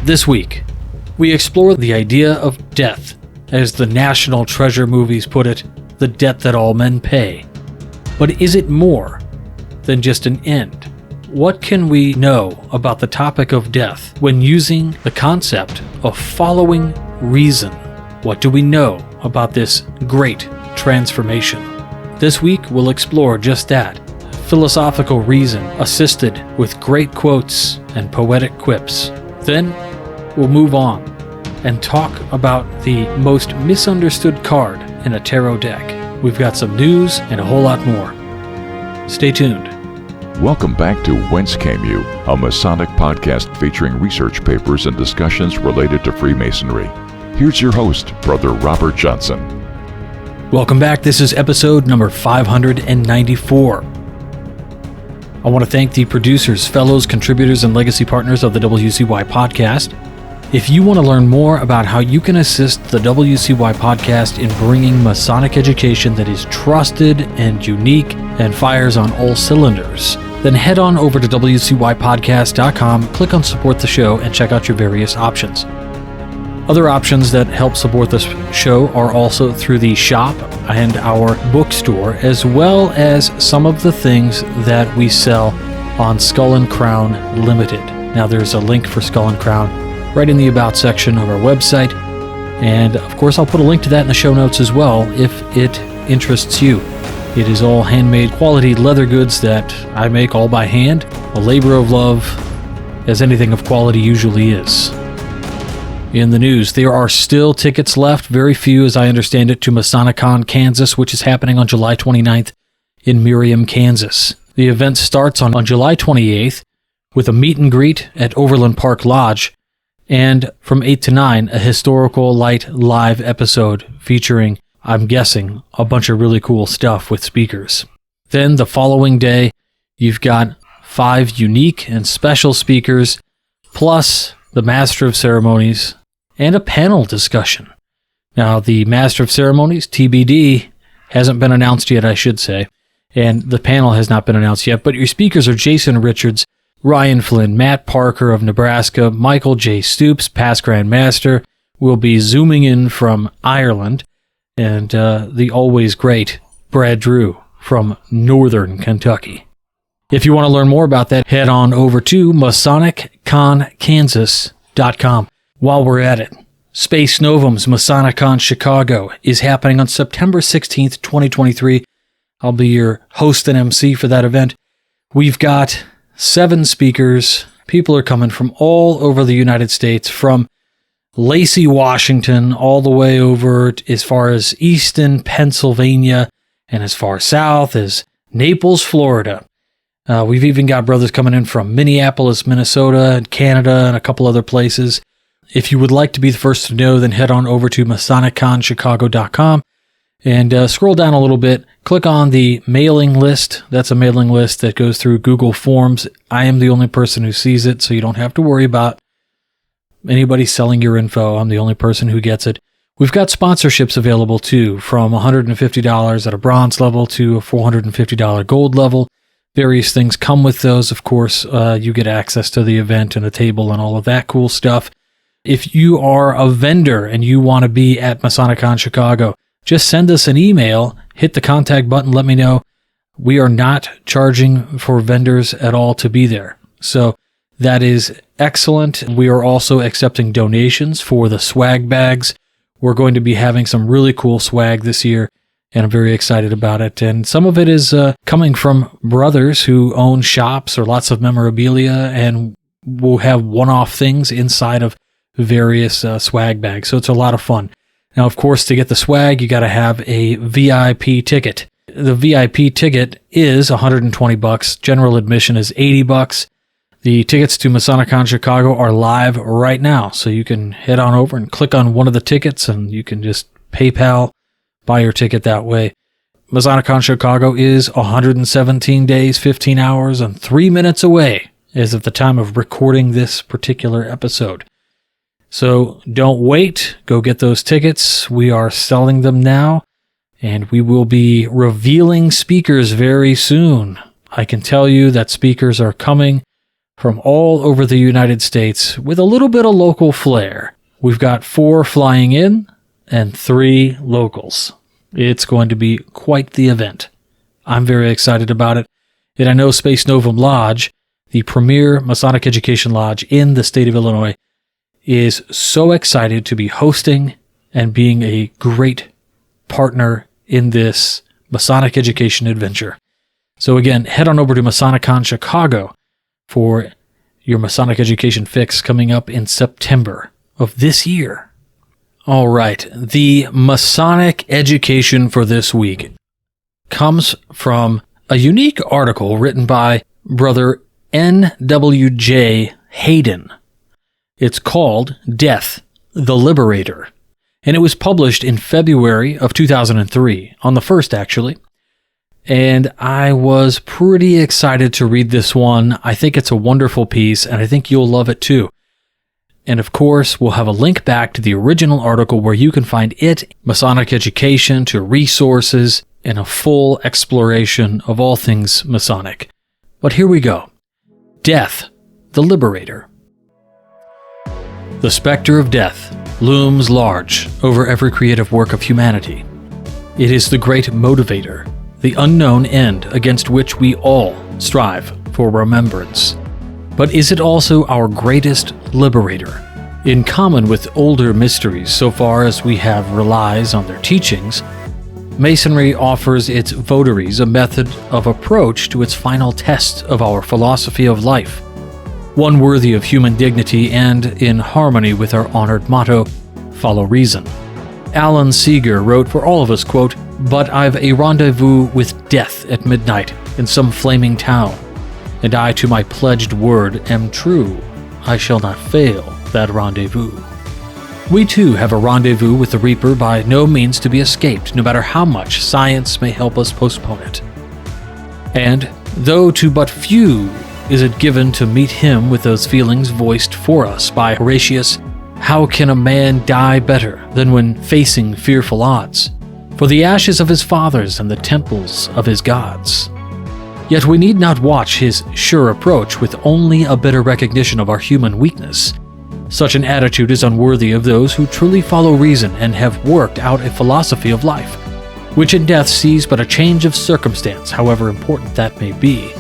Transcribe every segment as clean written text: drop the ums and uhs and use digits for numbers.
This week, we explore the idea of death, as the National Treasure movies put it, the debt that all men pay. But is it more than just an end? What can we know about the topic of death when using the concept of following reason? What do we know about this great transformation? This week, we'll explore just that. Philosophical reason assisted with great quotes and poetic quips. Then, we'll move on and talk about the most misunderstood card in a tarot deck. We've got some news and a whole lot more. Stay tuned. Welcome back to Whence Came You, a Masonic podcast featuring research papers and discussions related to Freemasonry. Here's your host, Brother Robert Johnson. Welcome back. This is episode number 594. I want to thank the producers, fellows, contributors, and legacy partners of the WCY podcast. If you want to learn more about how you can assist the WCY podcast in bringing Masonic education that is trusted and unique and fires on all cylinders, then head on over to WCYpodcast.com, click on support the show, and check out your various options. Other options that help support this show are also through the shop and our bookstore, as well as some of the things that we sell on Skull and Crown Limited. Now there's a link for Skull and Crown right in the About section of our website, and of course I'll put a link to that in the show notes as well if it interests you. It is all handmade quality leather goods that I make all by hand, a labor of love, as anything of quality usually is. In the news, there are still tickets left, very few as I understand it, to MasoniCon Kansas, which is happening on July 29th in Merriam, Kansas. The event starts on July 28th with a meet and greet at Overland Park Lodge, and from 8 to 9, a historical light live episode featuring, I'm guessing, a bunch of really cool stuff with speakers. Then the following day, you've got 5 unique and special speakers, plus the Master of Ceremonies, and a panel discussion. Now, the Master of Ceremonies, TBD, hasn't been announced yet, I should say, and the panel has not been announced yet, but your speakers are Jason Richards, Ryan Flynn, Matt Parker of Nebraska, Michael J. Stoops, past Grand Master, will be zooming in from Ireland, and the always great Brad Drew from Northern Kentucky. If you want to learn more about that, head on over to MasonicConKansas.com. While we're at it, Space Novum's MasoniCon Chicago is happening on September 16th, 2023. I'll be your host and MC for that event. We've got 7 speakers. People are coming from all over the United States, from Lacey, Washington, all the way over as far as Easton, Pennsylvania, and as far south as Naples, Florida. We've even got brothers coming in from Minneapolis, Minnesota, and Canada, and a couple other places. If you would like to be the first to know, then head on over to MasoniConChicago.com and scroll down a little bit. Click on the mailing list. That's a mailing list that goes through Google Forms. I am the only person who sees it, so you don't have to worry about anybody selling your info. I'm the only person who gets it. We've got sponsorships available too, from $150 at a bronze level to a $450 gold level. Various things come with those. Of course, you get access to the event and a table and all of that cool stuff. If you are a vendor and you want to be at MasoniCon Chicago, just send us an email, hit the contact button, let me know. We are not charging for vendors at all to be there. So that is excellent. We are also accepting donations for the swag bags. We're going to be having some really cool swag this year, and I'm very excited about it. And some of it is coming from brothers who own shops or lots of memorabilia, and will have one-off things inside of various swag bags. So it's a lot of fun. Now, of course, to get the swag, you got to have a VIP ticket. The VIP ticket is $120. General admission is $80. The tickets to MasoniCon Chicago are live right now, so you can head on over and click on one of the tickets, and you can just PayPal, buy your ticket that way. MasoniCon Chicago is 117 days, 15 hours, and 3 minutes away as of the time of recording this particular episode. So don't wait. Go get those tickets. We are selling them now, and we will be revealing speakers very soon. I can tell you that speakers are coming from all over the United States with a little bit of local flair. We've got 4 flying in and 3 locals. It's going to be quite the event. I'm very excited about it. And I know Space Novum Lodge, the premier Masonic education lodge in the state of Illinois, is so excited to be hosting and being a great partner in this Masonic education adventure. So again, head on over to MasonicCon Chicago for your Masonic education fix coming up in September of this year. All right, the Masonic education for this week comes from a unique article written by Brother N.W.J. Hayden. It's called Death, the Liberator, and it was published in February of 2003, on the 1st actually. And I was pretty excited to read this one. I think it's a wonderful piece, and I think you'll love it too. And of course, we'll have a link back to the original article where you can find it, Masonic education, to resources, and a full exploration of all things Masonic. But here we go. Death, the Liberator. The specter of death looms large over every creative work of humanity. It is the great motivator, the unknown end against which we all strive for remembrance. But is it also our greatest liberator? In common with older mysteries, so far as we have relies on their teachings, Masonry offers its votaries a method of approach to its final test of our philosophy of life, one worthy of human dignity and in harmony with our honored motto, follow reason. Alan Seeger wrote for all of us, quote, "But I've a rendezvous with death at midnight in some flaming town, and I to my pledged word am true. I shall not fail that rendezvous." We too have a rendezvous with the Reaper by no means to be escaped, no matter how much science may help us postpone it. And, though to but few is it given to meet him with those feelings voiced for us by Horatius, how can a man die better than when facing fearful odds, for the ashes of his fathers and the temples of his gods? Yet we need not watch his sure approach with only a bitter recognition of our human weakness. Such an attitude is unworthy of those who truly follow reason and have worked out a philosophy of life, which in death sees but a change of circumstance, however important that may be.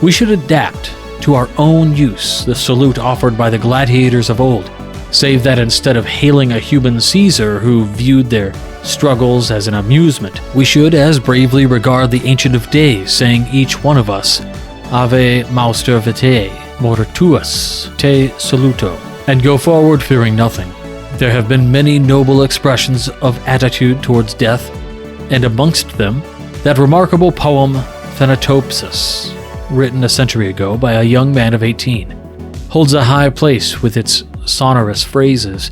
We should adapt to our own use the salute offered by the gladiators of old, save that instead of hailing a human Caesar who viewed their struggles as an amusement, we should as bravely regard the Ancient of Days, saying each one of us, Ave Mauster Vitae, Mortuus te saluto, and go forward fearing nothing. There have been many noble expressions of attitude towards death, and amongst them, that remarkable poem Thanatopsis, written a century ago by a young man of 18, holds a high place with its sonorous phrases,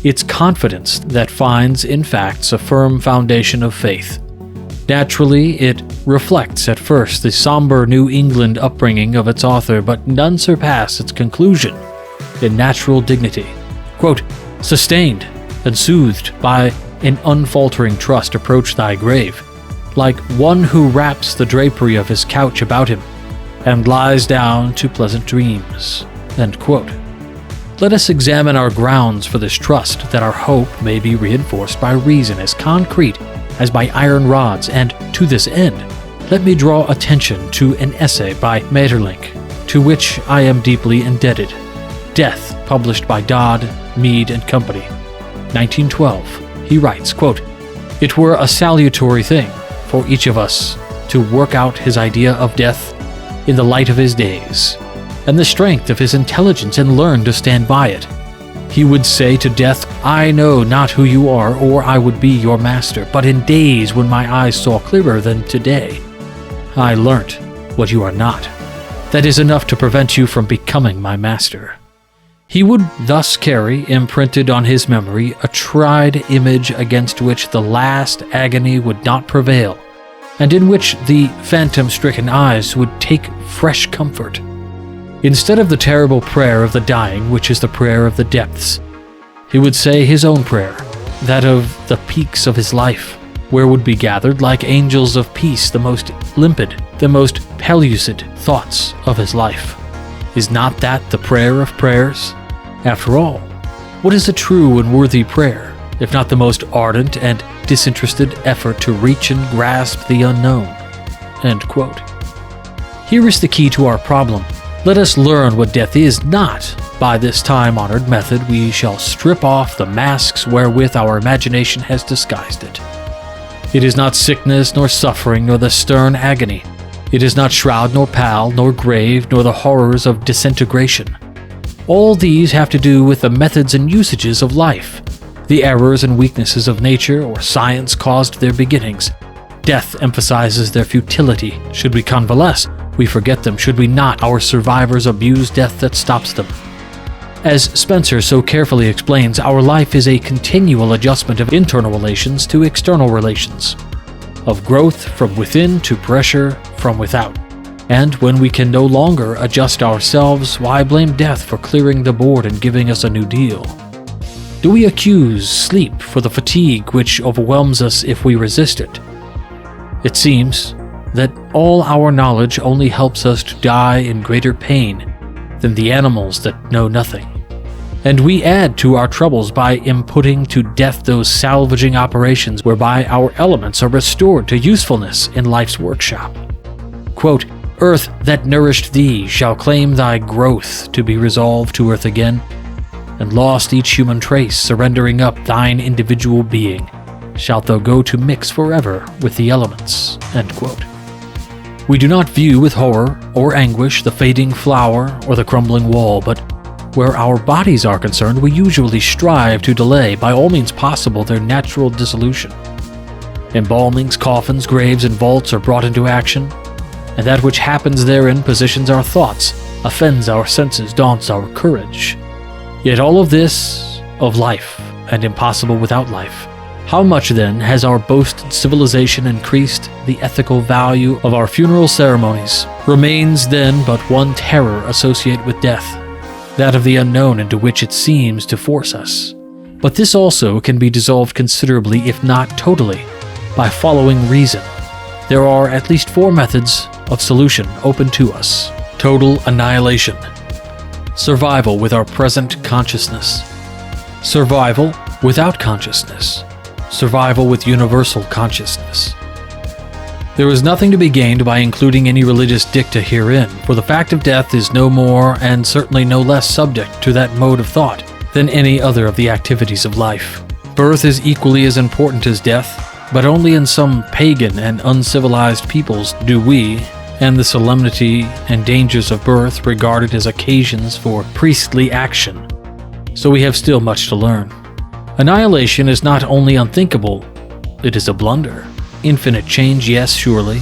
its confidence that finds in facts a firm foundation of faith. Naturally, it reflects at first the somber New England upbringing of its author, but none surpass its conclusion in natural dignity. Quote, "Sustained and soothed by an unfaltering trust approach thy grave, like one who wraps the drapery of his couch about him and lies down to pleasant dreams." End quote. Let us examine our grounds for this trust, that our hope may be reinforced by reason as concrete as by iron rods, and to this end, let me draw attention to an essay by Maeterlinck, to which I am deeply indebted. Death, published by Dodd, Mead and Company, 1912. He writes, quote, "It were a salutary thing for each of us to work out his idea of death in the light of his days, and the strength of his intelligence, and learn to stand by it. He would say to death, I know not who you are, or I would be your master, but in days when my eyes saw clearer than today, I learnt what you are not. That is enough to prevent you from becoming my master." He would thus carry, imprinted on his memory, a tried image against which the last agony would not prevail, and in which the phantom-stricken eyes would take fresh comfort. Instead of the terrible prayer of the dying, which is the prayer of the depths, he would say his own prayer, that of the peaks of his life, where would be gathered, like angels of peace, the most limpid, the most pellucid thoughts of his life. Is not that the prayer of prayers? After all, what is a true and worthy prayer, if not the most ardent and disinterested effort to reach and grasp the unknown?" End quote. Here is the key to our problem. Let us learn what death is not. By this time-honored method, we shall strip off the masks wherewith our imagination has disguised it. It is not sickness, nor suffering, nor the stern agony. It is not shroud, nor pall, nor grave, nor the horrors of disintegration. All these have to do with the methods and usages of life. The errors and weaknesses of nature or science caused their beginnings. Death emphasizes their futility. Should we convalesce, we forget them. Should we not, our survivors abuse death that stops them. As Spencer so carefully explains, our life is a continual adjustment of internal relations to external relations, of growth from within to pressure from without. And when we can no longer adjust ourselves, why blame death for clearing the board and giving us a new deal? Do we accuse sleep for the fatigue which overwhelms us if we resist it? It seems that all our knowledge only helps us to die in greater pain than the animals that know nothing. And we add to our troubles by inputting to death those salvaging operations whereby our elements are restored to usefulness in life's workshop. Quote, "Earth that nourished thee shall claim thy growth to be resolved to earth again, and lost each human trace, surrendering up thine individual being, shalt thou go to mix forever with the elements." End quote. We do not view with horror or anguish the fading flower or the crumbling wall, but where our bodies are concerned, we usually strive to delay, by all means possible, their natural dissolution. Embalmings, coffins, graves, and vaults are brought into action, and that which happens therein positions our thoughts, offends our senses, daunts our courage. Yet all of this of life, and impossible without life. How much, then, has our boasted civilization increased the ethical value of our funeral ceremonies? Remains, then, but one terror associated with death, that of the unknown into which it seems to force us. But this also can be dissolved considerably, if not totally, by following reason. There are at least 4 methods of solution open to us. Total annihilation. Survival with our present consciousness. Survival without consciousness. Survival with universal consciousness. There is nothing to be gained by including any religious dicta herein, for the fact of death is no more and certainly no less subject to that mode of thought than any other of the activities of life. Birth is equally as important as death, but only in some pagan and uncivilized peoples do we, and the solemnity and dangers of birth, regard it as occasions for priestly action. So we have still much to learn. Annihilation is not only unthinkable, it is a blunder. Infinite change, yes, surely.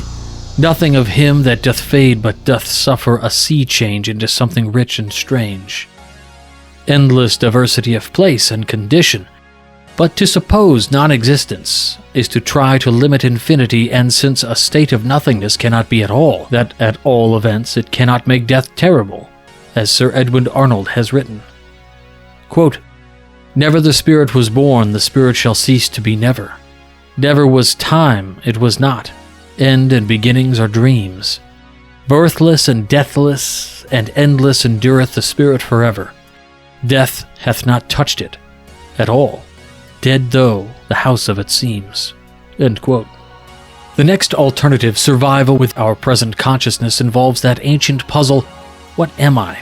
Nothing of him that doth fade but doth suffer a sea change into something rich and strange. Endless diversity of place and condition. But to suppose non-existence is to try to limit infinity, and since a state of nothingness cannot be at all, that at all events it cannot make death terrible, as Sir Edwin Arnold has written. Quote, "Never the spirit was born, the spirit shall cease to be never. Never was time, it was not. End and beginnings are dreams. Birthless and deathless and endless endureth the spirit forever. Death hath not touched it at all, dead though the house of it seems." End quote. The next alternative, survival with our present consciousness, involves that ancient puzzle, what am I?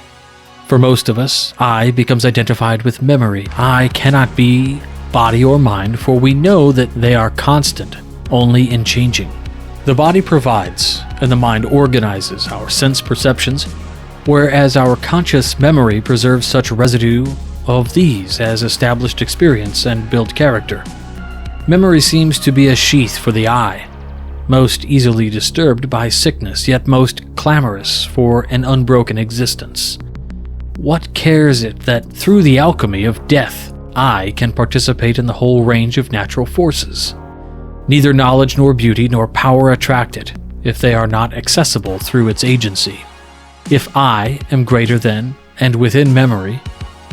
For most of us, I becomes identified with memory. I cannot be body or mind, for we know that they are constant, only in changing. The body provides, and the mind organizes our sense perceptions, whereas our conscious memory preserves such residue of these as established experience and build character. Memory seems to be a sheath for the eye, most easily disturbed by sickness, yet most clamorous for an unbroken existence. What cares it that through the alchemy of death, I can participate in the whole range of natural forces? Neither knowledge nor beauty nor power attract it, if they are not accessible through its agency. If I am greater than and within memory,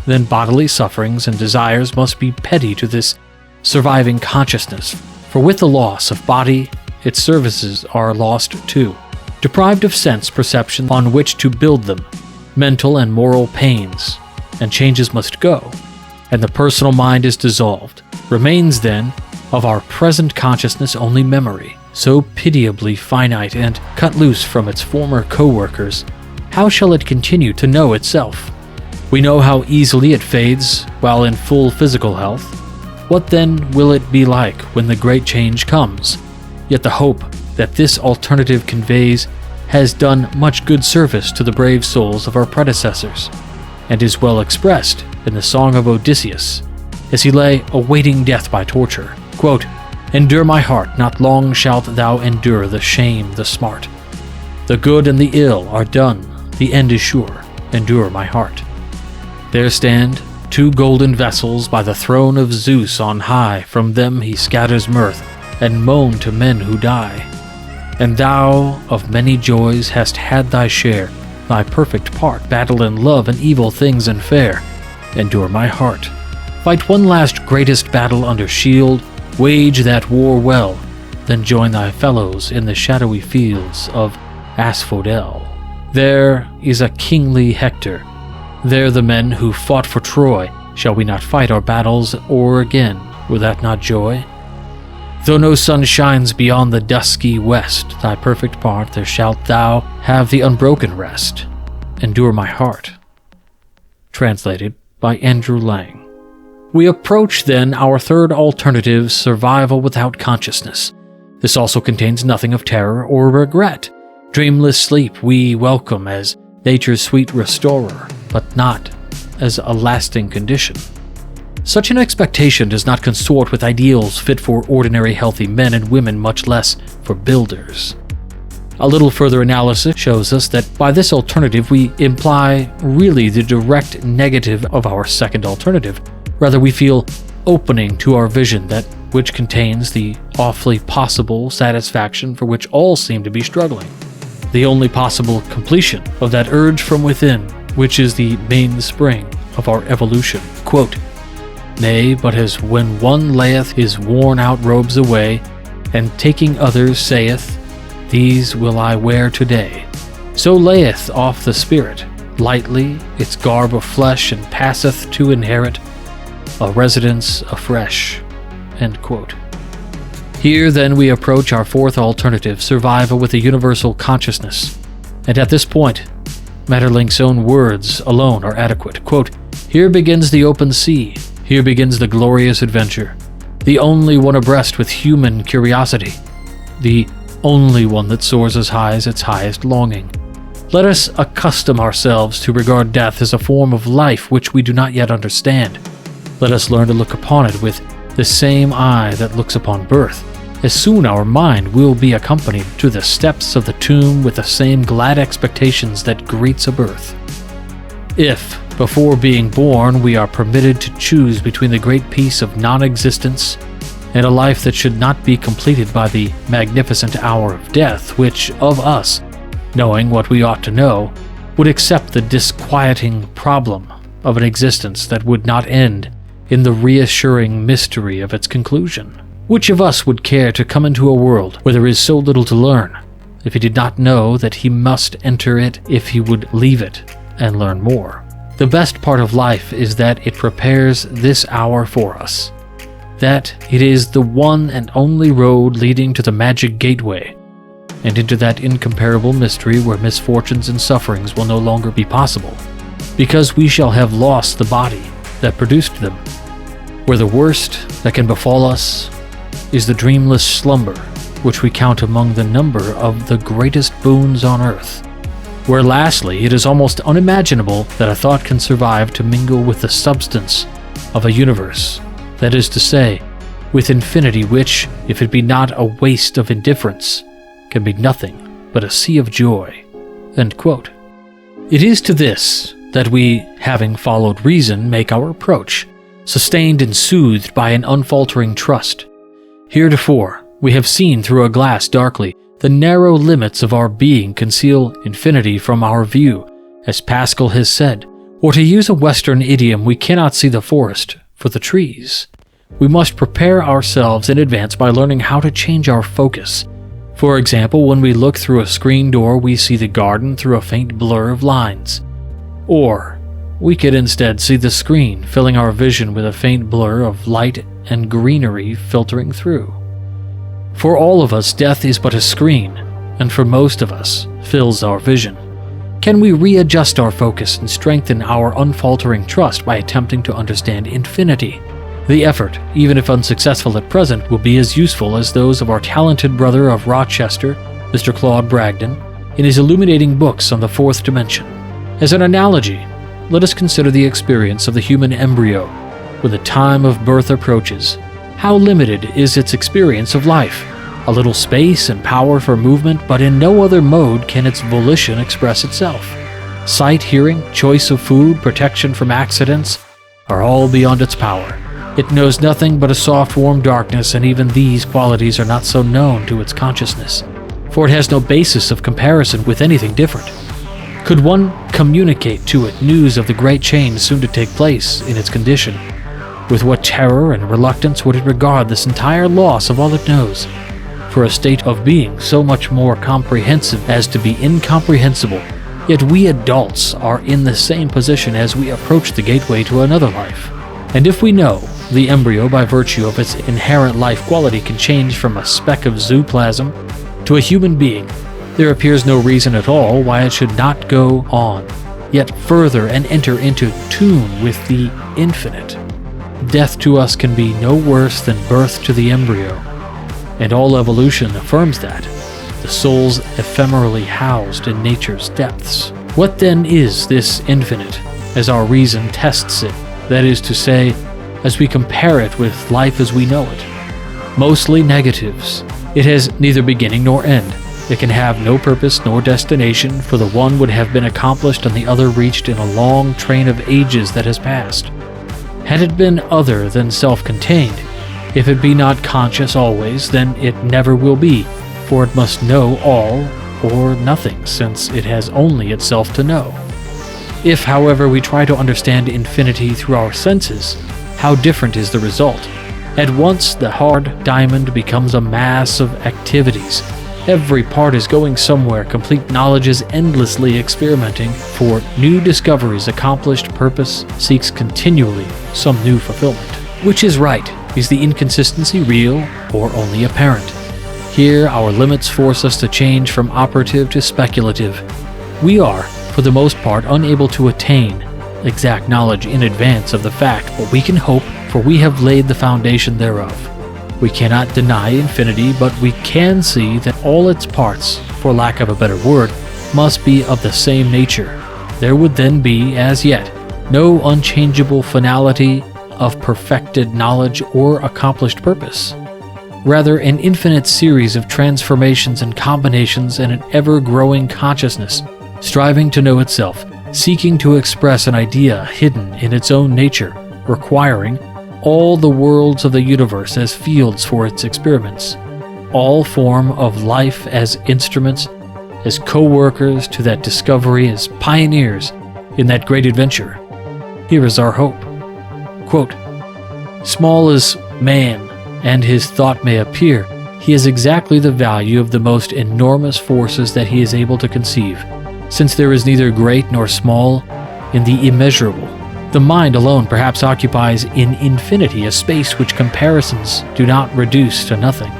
then bodily sufferings and desires must be petty to this surviving consciousness, for with the loss of body, its services are lost too. Deprived of sense perception on which to build them, mental and moral pains, and changes must go, and the personal mind is dissolved. Remains then of our present consciousness only memory, so pitiably finite and cut loose from its former co-workers. How shall it continue to know itself? We know how easily it fades while in full physical health. What then will it be like when the great change comes? Yet the hope that this alternative conveys has done much good service to the brave souls of our predecessors, and is well expressed in the Song of Odysseus, as he lay awaiting death by torture. Quote, "Endure my heart, not long shalt thou endure the shame, the smart. The good and the ill are done, the end is sure, endure my heart." There stand 2 golden vessels by the throne of Zeus on high, from them he scatters mirth, and moan to men who die. And thou of many joys hast had thy share, thy perfect part, battle in love and evil things and fair. Endure my heart. Fight one last greatest battle under shield, wage that war well, then join thy fellows in the shadowy fields of Asphodel. There is a kingly Hector. There the men who fought for Troy. Shall we not fight our battles o'er again? Were that not joy? Though no sun shines beyond the dusky west, thy perfect part there shalt thou have the unbroken rest. Endure my heart. Translated by Andrew Lang. We approach then our third alternative, survival without consciousness. This also contains nothing of terror or regret. Dreamless sleep we welcome as nature's sweet restorer, but not as a lasting condition. Such an expectation does not consort with ideals fit for ordinary healthy men and women, much less for builders. A little further analysis shows us that by this alternative we imply really the direct negative of our second alternative. Rather, we feel opening to our vision, that which contains the awfully possible satisfaction for which all seem to be struggling. The only possible completion of that urge from within, which is the mainspring of our evolution. Quote, "Nay, but as when one layeth his worn-out robes away, and taking others saith, These will I wear today, so layeth off the spirit lightly its garb of flesh, and passeth to inherit a residence afresh." End quote. Here then we approach our fourth alternative, survival with a universal consciousness. And at this point, Maeterlinck's own words alone are adequate. Quote, "Here begins the open sea, here begins the glorious adventure, the only one abreast with human curiosity, the only one that soars as high as its highest longing. Let us accustom ourselves to regard death as a form of life which we do not yet understand. Let us learn to look upon it with the same eye that looks upon birth. As soon our mind will be accompanied to the steps of the tomb with the same glad expectations that greets a birth. If, before being born, we are permitted to choose between the great peace of non-existence and a life that should not be completed by the magnificent hour of death, which of us, knowing what we ought to know, would accept the disquieting problem of an existence that would not end in the reassuring mystery of its conclusion? Which of us would care to come into a world where there is so little to learn, if he did not know that he must enter it if he would leave it and learn more? The best part of life is that it prepares this hour for us, that it is the one and only road leading to the magic gateway, and into that incomparable mystery where misfortunes and sufferings will no longer be possible, because we shall have lost the body that produced them, where the worst that can befall us is the dreamless slumber which we count among the number of the greatest boons on earth, where lastly it is almost unimaginable that a thought can survive to mingle with the substance of a universe, that is to say, with infinity which, if it be not a waste of indifference, can be nothing but a sea of joy." End quote. It is to this that we, having followed reason, make our approach, sustained and soothed by an unfaltering trust. Heretofore, we have seen through a glass darkly. The narrow limits of our being conceal infinity from our view, as Pascal has said, or to use a Western idiom, we cannot see the forest for the trees. We must prepare ourselves in advance by learning how to change our focus. For example, when we look through a screen door, we see the garden through a faint blur of lines. Or we could instead see the screen filling our vision with a faint blur of light and greenery filtering through. For all of us, death is but a screen, and for most of us, fills our vision. Can we readjust our focus and strengthen our unfaltering trust by attempting to understand infinity? The effort, even if unsuccessful at present, will be as useful as those of our talented brother of Rochester, Mr. Claude Bragdon, in his illuminating books on the fourth dimension. As an analogy, let us consider the experience of the human embryo. When the time of birth approaches, how limited is its experience of life? A little space and power for movement, but in no other mode can its volition express itself. Sight, hearing, choice of food, protection from accidents are all beyond its power. It knows nothing but a soft, warm darkness, and even these qualities are not so known to its consciousness, for it has no basis of comparison with anything different. Could one communicate to it news of the great change soon to take place in its condition? With what terror and reluctance would it regard this entire loss of all it knows? For a state of being so much more comprehensive as to be incomprehensible, yet we adults are in the same position as we approach the gateway to another life. And if we know the embryo, by virtue of its inherent life quality, can change from a speck of zooplasm to a human being, there appears no reason at all why it should not go on, yet further and enter into tune with the infinite. Death to us can be no worse than birth to the embryo, and all evolution affirms that, the soul's ephemerally housed in nature's depths. What then is this infinite, as our reason tests it, that is to say, as we compare it with life as we know it? Mostly negatives. It has neither beginning nor end. It can have no purpose nor destination, for the one would have been accomplished and the other reached in a long train of ages that has passed. Had it been other than self-contained, if it be not conscious always, then it never will be, for it must know all or nothing, since it has only itself to know. If, however, we try to understand infinity through our senses, how different is the result? At once the hard diamond becomes a mass of activities. Every part is going somewhere, complete knowledge is endlessly experimenting, for new discoveries accomplished purpose seeks continually some new fulfillment. Which is right? Is the inconsistency real or only apparent? Here our limits force us to change from operative to speculative. We are, for the most part, unable to attain exact knowledge in advance of the fact, but we can hope, for we have laid the foundation thereof. We cannot deny infinity, but we can see that all its parts, for lack of a better word, must be of the same nature. There would then be, as yet, no unchangeable finality of perfected knowledge or accomplished purpose. Rather, an infinite series of transformations and combinations and an ever-growing consciousness, striving to know itself, seeking to express an idea hidden in its own nature, requiring all the worlds of the universe as fields for its experiments, all form of life as instruments, as co-workers to that discovery, as pioneers in that great adventure. Here is our hope. Quote, "Small as man and his thought may appear, he has exactly the value of the most enormous forces that he is able to conceive, since there is neither great nor small in the immeasurable. The mind alone perhaps occupies in infinity a space which comparisons do not reduce to nothing."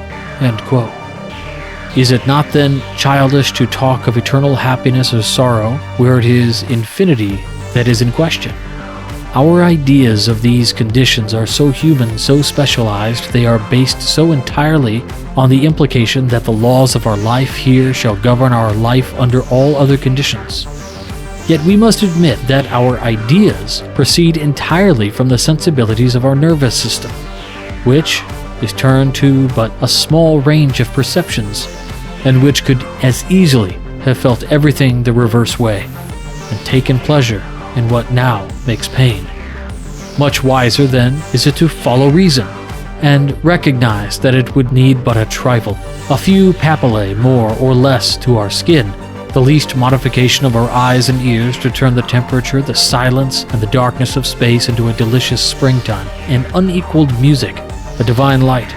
End quote. Is it not then childish to talk of eternal happiness or sorrow where it is infinity that is in question? Our ideas of these conditions are so human, so specialized, they are based so entirely on the implication that the laws of our life here shall govern our life under all other conditions. Yet we must admit that our ideas proceed entirely from the sensibilities of our nervous system, which is turned to but a small range of perceptions, and which could as easily have felt everything the reverse way, and taken pleasure in what now makes pain. Much wiser, then, is it to follow reason, and recognize that it would need but a trifle, a few papillae more or less to our skin, the least modification of our eyes and ears to turn the temperature, the silence, and the darkness of space into a delicious springtime, an unequaled music, a divine light.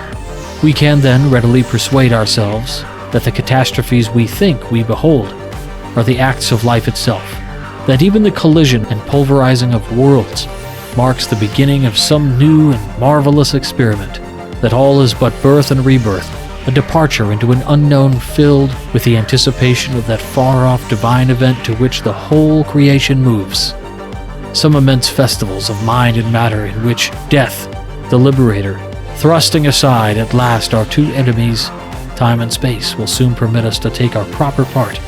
We can then readily persuade ourselves that the catastrophes we think we behold are the acts of life itself, that even the collision and pulverizing of worlds marks the beginning of some new and marvelous experiment, that all is but birth and rebirth, a departure into an unknown filled with the anticipation of that far-off divine event to which the whole creation moves. Some immense festivals of mind and matter in which death, the liberator, thrusting aside at last our two enemies, time and space, will soon permit us to take our proper part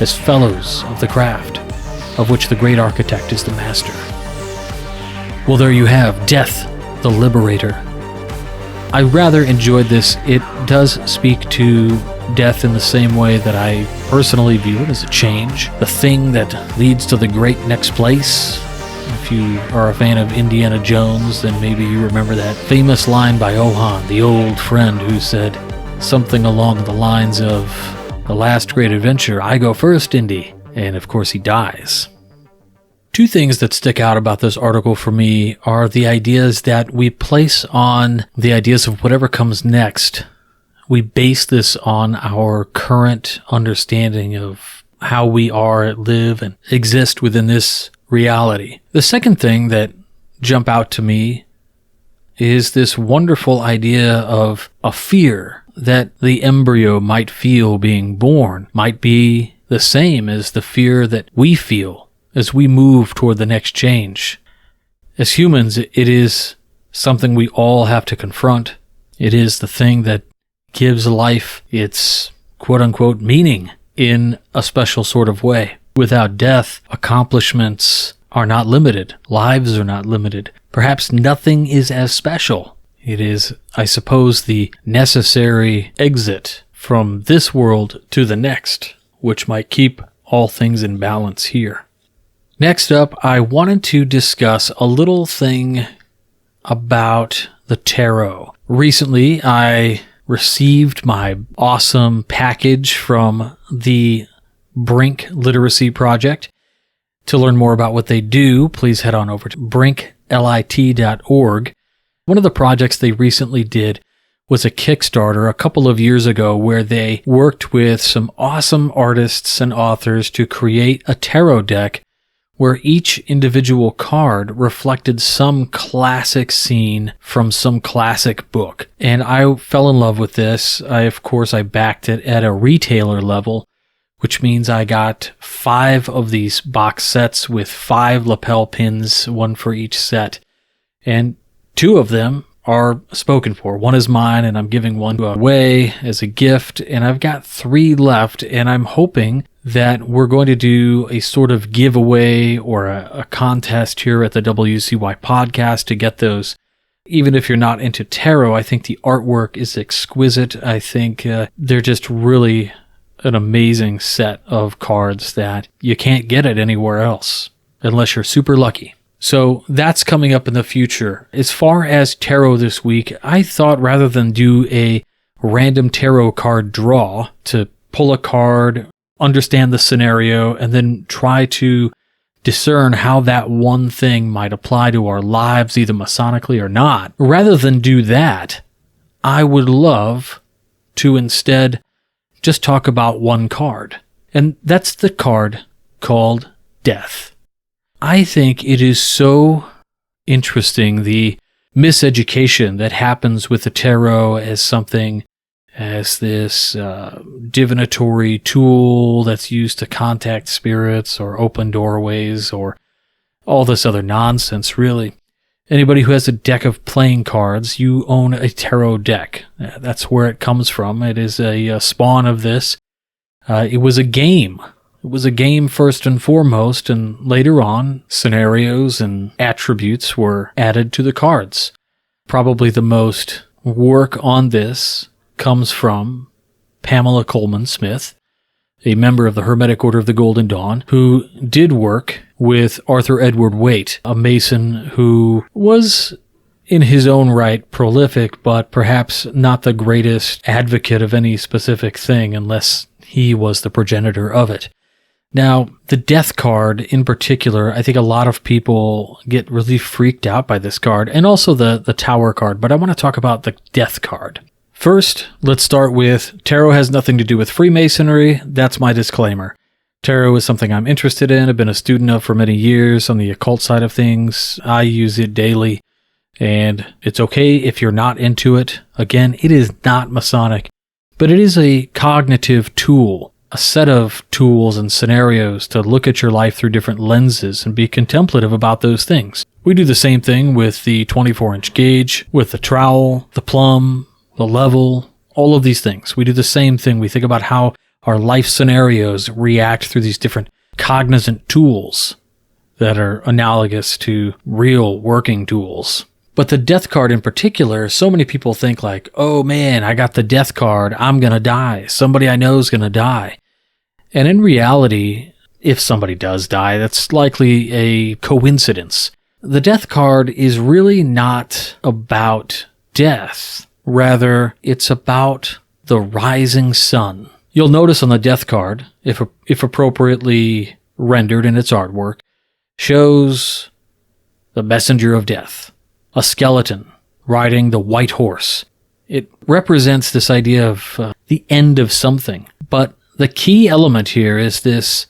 as fellows of the craft, of which the great architect is the master. Well, there you have Death, the Liberator. I rather enjoyed this. It does speak to death in the same way that I personally view it, as a change, the thing that leads to the great next place. If you are a fan of Indiana Jones, then maybe you remember that famous line by Ohan, the old friend, who said something along the lines of, "The last great adventure, I go first, Indy." And of course he dies. Two things that stick out about this article for me are the ideas that we place on the ideas of whatever comes next. We base this on our current understanding of how we are, live, and exist within this reality. The second thing that jump out to me is this wonderful idea of a fear that the embryo might feel being born might be the same as the fear that we feel as we move toward the next change. As humans, it is something we all have to confront. It is the thing that gives life its quote-unquote meaning in a special sort of way. Without death, accomplishments are not limited. Lives are not limited. Perhaps nothing is as special. It is, I suppose, the necessary exit from this world to the next, which might keep all things in balance here. Next up, I wanted to discuss a little thing about the tarot. Recently, I received my awesome package from the Brink Literacy Project. To learn more about what they do, please head on over to brinklit.org. One of the projects they recently did was a Kickstarter a couple of years ago where they worked with some awesome artists and authors to create a tarot deck where each individual card reflected some classic scene from some classic book. And I fell in love with this. I backed it at a retailer level, which means I got 5 of these box sets with 5 lapel pins, one for each set. And 2 of them are spoken for. One is mine, and I'm giving one away as a gift, and I've got 3 left, and I'm hoping that we're going to do a sort of giveaway or a contest here at the WCY podcast to get those. Even if you're not into tarot, I think the artwork is exquisite. I think they're just really an amazing set of cards that you can't get it anywhere else unless you're super lucky. So that's coming up in the future. As far as tarot this week, I thought rather than do a random tarot card draw to pull a card, understand the scenario, and then try to discern how that one thing might apply to our lives, either Masonically or not. Rather than do that, I would love to instead just talk about one card. And that's the card called Death. I think it is so interesting, the miseducation that happens with the tarot as something as this divinatory tool that's used to contact spirits or open doorways or all this other nonsense, really. Anybody who has a deck of playing cards, you own a tarot deck. That's where it comes from. It is a spawn of this. It was a game. It was a game first and foremost, and later on, scenarios and attributes were added to the cards. Probably the most work on this comes from Pamela Coleman Smith, a member of the Hermetic Order of the Golden Dawn, who did work with Arthur Edward Waite, a Mason who was in his own right prolific, but perhaps not the greatest advocate of any specific thing unless he was the progenitor of it. Now, the Death card in particular, I think a lot of people get really freaked out by this card, and also the Tower card, but I want to talk about the Death card. First, let's start with tarot has nothing to do with Freemasonry. That's my disclaimer. Tarot is something I'm interested in. I've been a student of for many years on the occult side of things. I use it daily, and it's okay if you're not into it. Again, it is not Masonic, but it is a cognitive tool, a set of tools and scenarios to look at your life through different lenses and be contemplative about those things. We do the same thing with the 24-inch gauge, with the trowel, the plumb, the level, all of these things. We do the same thing. We think about how our life scenarios react through these different cognizant tools that are analogous to real working tools. But the death card in particular, so many people think like, oh man, I got the death card, I'm going to die. Somebody I know is going to die. And in reality, if somebody does die, that's likely a coincidence. The death card is really not about death. Rather, it's about the rising sun. You'll notice on the death card, if appropriately rendered in its artwork, shows the messenger of death, a skeleton riding the white horse. It represents this idea of the end of something. But the key element here is this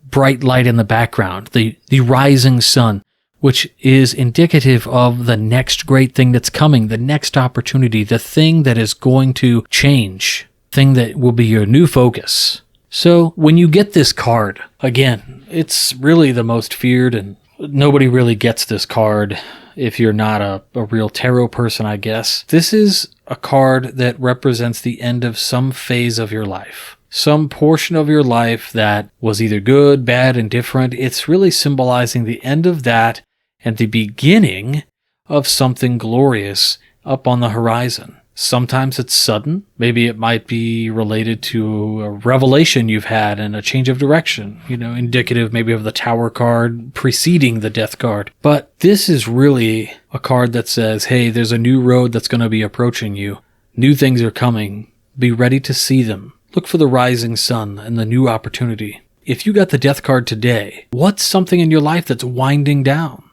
bright light in the background, the rising sun, which is indicative of the next great thing that's coming, the next opportunity, the thing that is going to change, thing that will be your new focus. So when you get this card, again, it's really the most feared, and nobody really gets this card if you're not a real tarot person, I guess. This is a card that represents the end of some phase of your life. Some portion of your life that was either good, bad, indifferent. It's really symbolizing the end of that and the beginning of something glorious up on the horizon. Sometimes it's sudden. Maybe it might be related to a revelation you've had and a change of direction, indicative maybe of the Tower card preceding the Death card. But this is really a card that says, hey, there's a new road that's going to be approaching you. New things are coming. Be ready to see them. Look for the rising sun and the new opportunity. If you got the Death card today, what's something in your life that's winding down?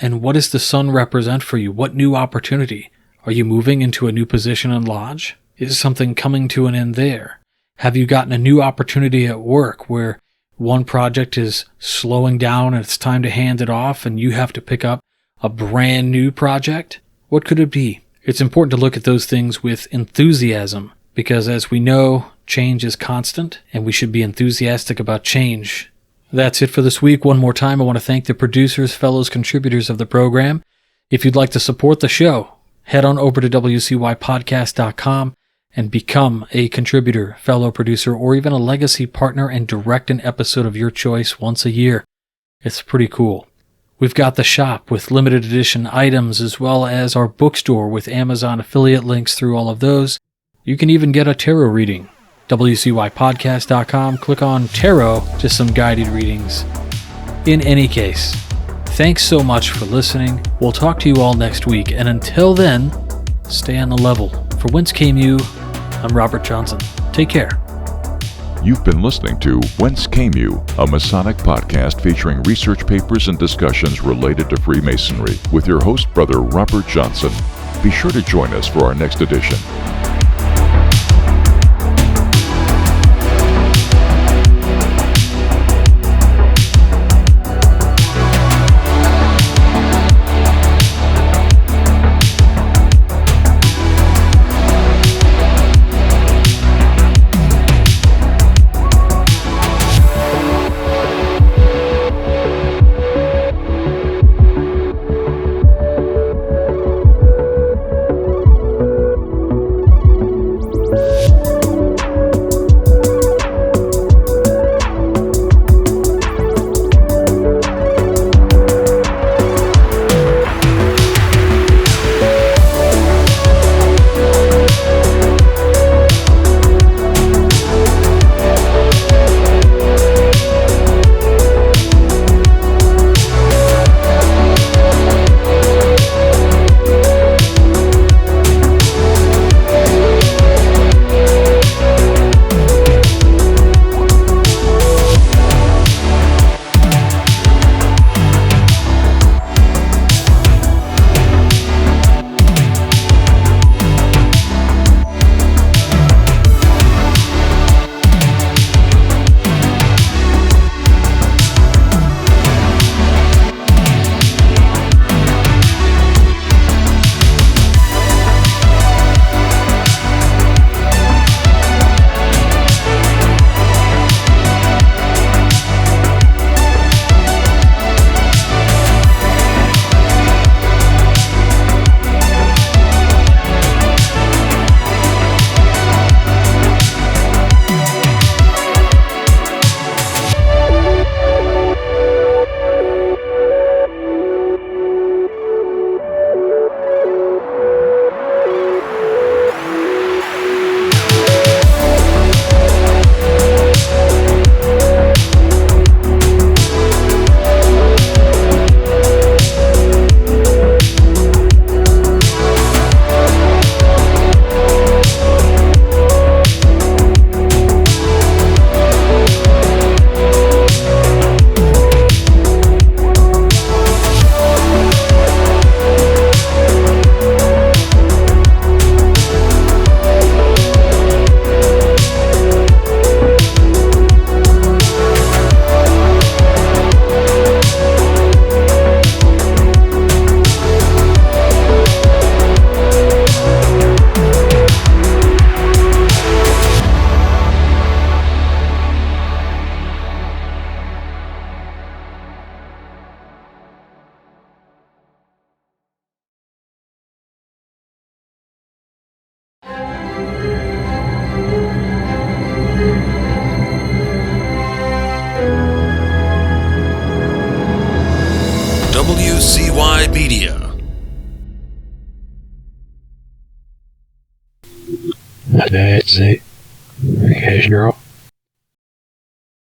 And what does the sun represent for you? What new opportunity? Are you moving into a new position in Lodge? Is something coming to an end there? Have you gotten a new opportunity at work where one project is slowing down and it's time to hand it off and you have to pick up a brand new project? What could it be? It's important to look at those things with enthusiasm because, as we know, change is constant and we should be enthusiastic about change. That's it for this week. One more time, I want to thank the producers, fellows, contributors of the program. If you'd like to support the show, head on over to wcypodcast.com and become a contributor, fellow producer, or even a legacy partner and direct an episode of your choice once a year. It's pretty cool. We've got the shop with limited edition items as well as our bookstore with Amazon affiliate links through all of those. You can even get a tarot reading. wcypodcast.com, click on tarot, just some guided readings. In any case, thanks so much for listening. We'll talk to you all next week, and until then, stay on the level. For Whence Came You, I'm Robert Johnson. Take care. You've been listening to Whence Came You, a Masonic podcast featuring research papers and discussions related to Freemasonry with your host, Brother Robert Johnson. Be sure to join us for our next edition. WCY Media. That's it. Yes, girl.